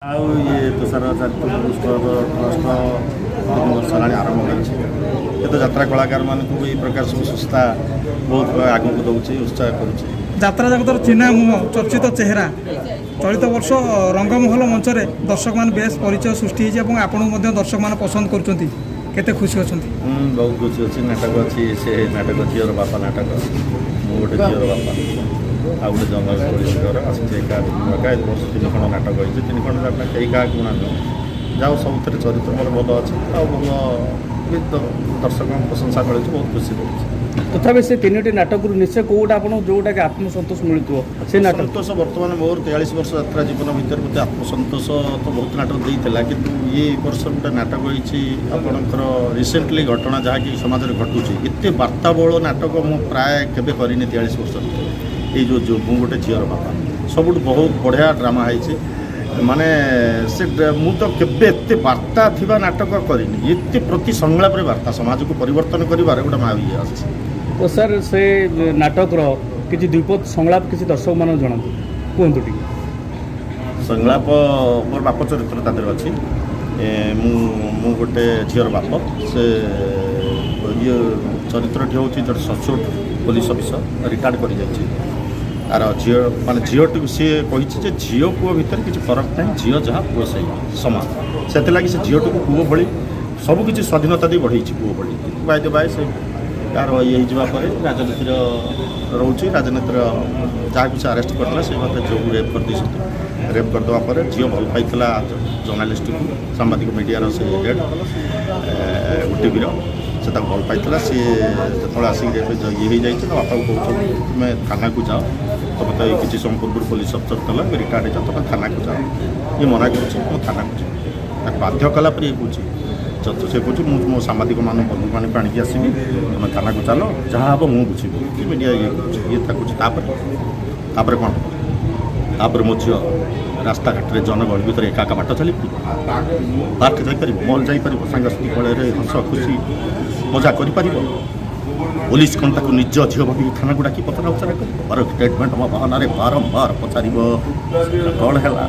ଆଉ ଇଏ ତୁଷାର ଚାରିତ୍ରିକ ଟ୍ରଷ୍ଟ ବର୍ଷ ହେଲାଣି ଆରମ୍ଭ କରିଛି। କିନ୍ତୁ ଯାତ୍ରା କଳାକାରମାନଙ୍କୁ ବି ଏହି ପ୍ରକାର ସବୁ ସଂସ୍ଥା ବହୁତ ଆଗକୁ ଦେଉଛି, ଉତ୍ସାହ କରୁଛି। ଯାତ୍ରା ଜଗତର ଚିହ୍ନା ମୁହଁ ଚର୍ଚ୍ଚିତ ଚେହେରା ଚଳିତ ବର୍ଷ ରଙ୍ଗମହଲ ମଞ୍ଚରେ ଦର୍ଶକମାନେ ବେଶ ପରିଚୟ ସୃଷ୍ଟି ହୋଇଛି ଏବଂ ଆପଣଙ୍କୁ ମଧ୍ୟ ଦର୍ଶକମାନେ ପସନ୍ଦ କରୁଛନ୍ତି। କେତେ ଖୁସି ଅଛନ୍ତି? ବହୁତ ଖୁସି ଅଛି। ନାଟକ ଅଛି, ସେ ନାଟକ ଝିଅର ବାପା ନାଟକ, ମୁଁ ଗୋଟେ ଝିଅର ବାପା, ଆଉ ଗୋଟେ ଜଙ୍ଗଲ ପୋଲିସର ଆସିଛି। ଏକା ବର୍ଷ 3 ଖଣ୍ଡ ନାଟକ ହେଇଛି। 3 ଖଣ୍ଡ ନାଟକ କେହି କାହାକୁ ନା ନୁହଁ, ଯାହା ସବୁଥିରେ ଚରିତ୍ର ମୋର ଭଲ ଅଛି, ଆଉ ଭଲ ବି ଦର୍ଶକଙ୍କ ପ୍ରଶଂସା ମିଳୁଛି, ବହୁତ ଖୁସି ଲାଗୁଛି। ତଥାପି ସେ 3ଟି ନାଟକରୁ ନିଶ୍ଚୟ କେଉଁଟା ଆପଣଙ୍କୁ ଯେଉଁଟାକି ଆତ୍ମସନ୍ତୋଷ ମିଳୁଥିବ ସେ ନାଟକ? ସନ୍ତୋଷ ବର୍ତ୍ତମାନ ମୋର 43 ବର୍ଷ ଯାତ୍ରା ଜୀବନ ଭିତରେ ମୋତେ ଆତ୍ମସନ୍ତୋଷ ତ ବହୁତ ନାଟକ ଦେଇଥିଲା, କିନ୍ତୁ ଇଏ ବର୍ଷ ଗୋଟେ ନାଟକ ହେଇଛି ଆପଣଙ୍କର ରିସେଣ୍ଟଲି ଘଟଣା ଯାହାକି ସମାଜରେ ଘଟୁଛି। ଏତେ ବାର୍ତ୍ତାବଳ ନାଟକ ମୁଁ ପ୍ରାୟ କେବେ କରିନି 43 ବର୍ଷ ଭିତରେ। ଏଇ ଯେଉଁ ମୁଁ ଗୋଟେ ଝିଅର ବାପା, ସବୁଠୁ ବହୁତ ବଢ଼ିଆ ଡ୍ରାମା ହେଇଛି। ମାନେ ସେ ମୁଁ ତ କେବେ ଏତେ ବାର୍ତ୍ତା ଥିବା ନାଟକ କରିନି। ଏତେ ପ୍ରତି ସଂଳାପରେ ବାର୍ତ୍ତା ସମାଜକୁ ପରିବର୍ତ୍ତନ କରିବାର ଗୋଟେ ମା ଇଏ ଆସିଛି। ତ ସାର୍ ସେ ନାଟକର କିଛି ଦ୍ୱିପଦ ସଂଳାପ କିଛି ଦର୍ଶକମାନଙ୍କୁ ଜଣାନ୍ତୁ, କୁହନ୍ତୁ ଟିକେ। ସଂଳାପ ମୋର ବାପ ଚରିତ୍ର ତା ଦେହରେ ଅଛି। ମୁଁ ଗୋଟେ ଝିଅର ବାପ। ସେ ଇଏ ଚରିତ୍ରଟି ହେଉଛି ଜଣେ ସଚୋଟ ପୋଲିସ ଅଫିସର, ରିଟାୟାର୍ଡ଼ କରିଯାଇଛି। ତାର ଝିଅ ମାନେ ଝିଅଟିକୁ ସିଏ କହିଛି ଯେ ଝିଅ ପୁଅ ଭିତରେ କିଛି ଫରକ ନାହିଁ, ଝିଅ ଯାହା ପୁଅ ସେଇ ସମାନ। ସେଥିଲାଗି ସେ ଝିଅଟିକୁ ପୁଅ ଭଳି ସବୁକିଛି ସ୍ୱାଧୀନତା ଦେଇ ବଢ଼େଇଛି ପୁଅ ଭଳି। ବାଇ ସେ ତାର ଇଏ ହେଇଯିବା ପରେ ରାଜନୀତିର ରହୁଛି। ରାଜନୀତିର ଯାହାକୁ ସେ ଆରେଷ୍ଟ କରିଥିଲା ସେ ମୋତେ ଝିଅକୁ ରେପ୍ କରିଦେଇଛନ୍ତି। ରେପ୍ କରିଦେବା ପରେ ଝିଅ ଭଲ ପାଇଥିଲା ଜର୍ଣ୍ଣାଲିଷ୍ଟକୁ, ସାମ୍ବାଦିକ ମିଡ଼ିଆର ସେ ହେଡ୍ ଓଟିଭିର। ସେ ତାକୁ ଭଲ ପାଇଥିଲା। ସିଏ ଯେତେବେଳେ ଆସିକି ଏବେ ଇଏ ହେଇଯାଇଛି ତା ବାପାକୁ କହୁଛନ୍ତି ତୁମେ ଥାନାକୁ ଯାଅ, ତୁମେ ତ ଏଇ କିଛି ସମୟ ପୂର୍ବରୁ ପୋଲିସ ଅଫିସର ଥିଲା, ରିଟାୟାର୍ଡ଼ ହେଇଯାଅ, ତୁମେ ଥାନାକୁ ଯାଅ। ଇଏ ମନା କରୁଛି ମୁଁ ଥାନାକୁ ଯିବି। ତାକୁ ବାଧ୍ୟ କଲା ପରେ ଇଏ କହୁଛି ସେ କହୁଛି ମୁଁ ମୋ ସାମ୍ବାଦିକମାନଙ୍କୁ ବନ୍ଧୁମାନଙ୍କୁ ଆଣିକି ଆସିବି, ତୁମେ ଥାନାକୁ ଚାଲ, ଯାହା ହେବ ମୁଁ ବୁଝିବି। କି ମିଡ଼ିଆ ଇଏ କରୁଛି, ଇଏ ତାକୁ ତାପରେ କ'ଣ? ତାପରେ ମୋ ଝିଅ ରାସ୍ତାଘାଟରେ ଜନଗହଳି ଭିତରେ ଏକା ବାଟ ଚାଲିପାରିବ, ପାର୍କ ଯାଇପାରିବ, ମଲ୍ ଯାଇପାରିବ, ସାଙ୍ଗସାଥି ଫଳରେ ହସ ଖୁସି ମଜା କରିପାରିବ। ପୋଲିସ କ'ଣ ତାକୁ ନିଜ ଝିଅ ଭାବିକି ଥାନାକୁ ଡାକି ପଚରା ଉଚରା କରିବ? ଷ୍ଟେଟମେଣ୍ଟ ବାହାନାରେ ବାରମ୍ବାର ପଚାରିବ କ'ଣ ହେଲା,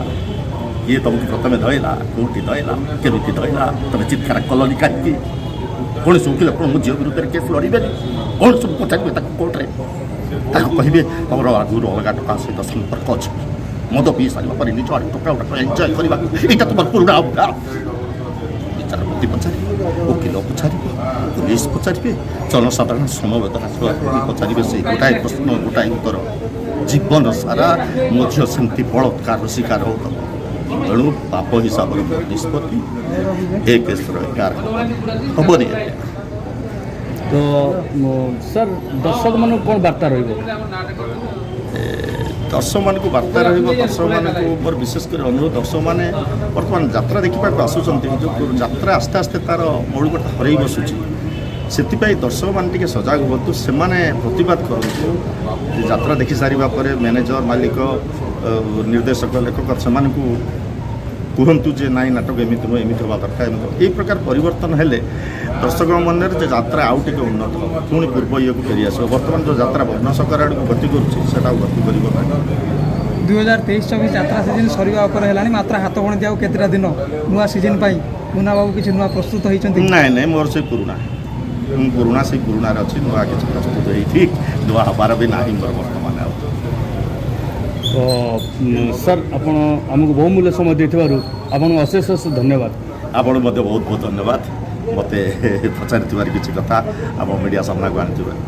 ଇଏ ତୁମକୁ ପ୍ରଥମେ ଧଇଲା, କେଉଁଠି ଧଇଲା, କେମିତି ଧଇଲା, ତୁମେ ଚିତ୍କାର କଲନି କାହିଁକି? କୌଣସି ଓକିଲ କ'ଣ ମୋ ଝିଅ ବିରୁଦ୍ଧରେ କେସ୍ ଲଢ଼ିବେନି? କ'ଣ ସବୁ ପଚାରିବେ ତାକୁ କୋର୍ଟରେ? ତାକୁ କହିବେ ତୁମର ଆଗରୁ ଅଲଗା ଟଙ୍କା ସହିତ ସମ୍ପର୍କ ଅଛି, ମଦ ପିଇ ସାରିବା ପରେ ନିଜ ଆଡ଼େ ଟଙ୍କା ଗୁଡ଼ାକ ଏନ୍ଜୟ କରିବାକୁ ଏଇଟା ତୁମର ପୁରୁଣା ଅଭ୍ୟାସ। ବିଚାରପତି ପଚାରିବେ, ଓକିଲ ପଚାରିବେ, ପୋଲିସ ପଚାରିବେ, ଜନସାଧାରଣ ସମବେଦନା ସଭାପତି ପଚାରିବେ। ସେଇ ଗୋଟାଏ ପ୍ରଶ୍ନ ଗୋଟାଏ ଉତ୍ତର ଜୀବନ ସାରା ମୋ ଝିଅ ସେମିତି ବଳାତ୍କାର ଶିକାର ହେଉଥିବ। ତେଣୁ ବାପ ହିସାବରେ ମୋର ନିଷ୍ପତ୍ତି ଏ କେସ୍ର ଏଗାର ହେବନି। ତ ସାର୍ ଦର୍ଶକମାନଙ୍କୁ କ'ଣ ବାର୍ତ୍ତା ରହିବ? ଦର୍ଶକମାନଙ୍କୁ ବାର୍ତ୍ତା ରହିବ, ଦର୍ଶକମାନଙ୍କୁ ମୋର ବିଶେଷ କରି ଅନୁରୋଧ, ଦର୍ଶକମାନେ ବର୍ତ୍ତମାନ ଯାତ୍ରା ଦେଖିବାକୁ ଆସୁଛନ୍ତି, ଯେଉଁ ଯାତ୍ରା ଆସ୍ତେ ଆସ୍ତେ ତା'ର ମୌଳିକତା ହରାଇ ବସୁଛି। ସେଥିପାଇଁ ଦର୍ଶକମାନେ ଟିକେ ସଜାଗ ହୁଅନ୍ତୁ, ସେମାନେ ପ୍ରତିବାଦ କରନ୍ତୁ। ଯାତ୍ରା ଦେଖିସାରିବା ପରେ ମ୍ୟାନେଜର, ମାଲିକ, ନିର୍ଦ୍ଦେଶକ, ଲେଖକ ସେମାନଙ୍କୁ କୁହନ୍ତୁ ଯେ ନାଇଁ ନାଟକ ଏମିତି ନୁହେଁ, ଏମିତି ହେବା ଦରକାର, ଏମିତି ଏହି ପ୍ରକାର ପରିବର୍ତ୍ତନ ହେଲେ ଦର୍ଶକଙ୍କ ମନରେ ଯେ ଯାତ୍ରା ଆଉ ଟିକେ ଉନ୍ନତ ହେବ, ପୁଣି ପୂର୍ବ ଇଏକୁ ଫେରିଆସିବ। ବର୍ତ୍ତମାନ ଯେଉଁ ଯାତ୍ରା ଭଗ୍ନସକାର ଆଡ଼କୁ ଗତି କରୁଛି ସେଟା ଆଉ ଗତି କରିବ ନାହିଁ। 2023-24 ଯାତ୍ରା ସିଜିନ୍ ସରିବା ଉପରେ ହେଲାଣି, ମାତ୍ର ହାତ ଗଣତି ଆଉ କେତେଟା ଦିନ ନୂଆ ସିଜିନ୍ ପାଇଁ ମୁନା ବାବୁ କିଛି ନୂଆ ପ୍ରସ୍ତୁତ ହେଇଛନ୍ତି? ନାଇଁ ମୋର ସେଇ ପୁରୁଣା, ମୁଁ ପୁରୁଣା ସେଇ ପୁରୁଣାରେ ଅଛି, ନୂଆ କିଛି ପ୍ରସ୍ତୁତ ହେଇଛି, ନୂଆ ହେବାର ବି ନାହିଁ ମୋର ବର୍ତ୍ତମାନ ଆଉ। ତ ସାର୍ ଆପଣ ଆମକୁ ବହୁମୂଲ୍ୟ ସମୟ ଦେଇଥିବାରୁ ଆପଣଙ୍କୁ ଅଶେଷ ଧନ୍ୟବାଦ। ଆପଣଙ୍କୁ ମଧ୍ୟ ବହୁତ ବହୁତ ଧନ୍ୟବାଦ ମୋତେ ପଚାରିଥିବାର କିଛି କଥା ଆମ ମିଡ଼ିଆ ସାମ୍ନାକୁ ଆଣିଥିବାରୁ।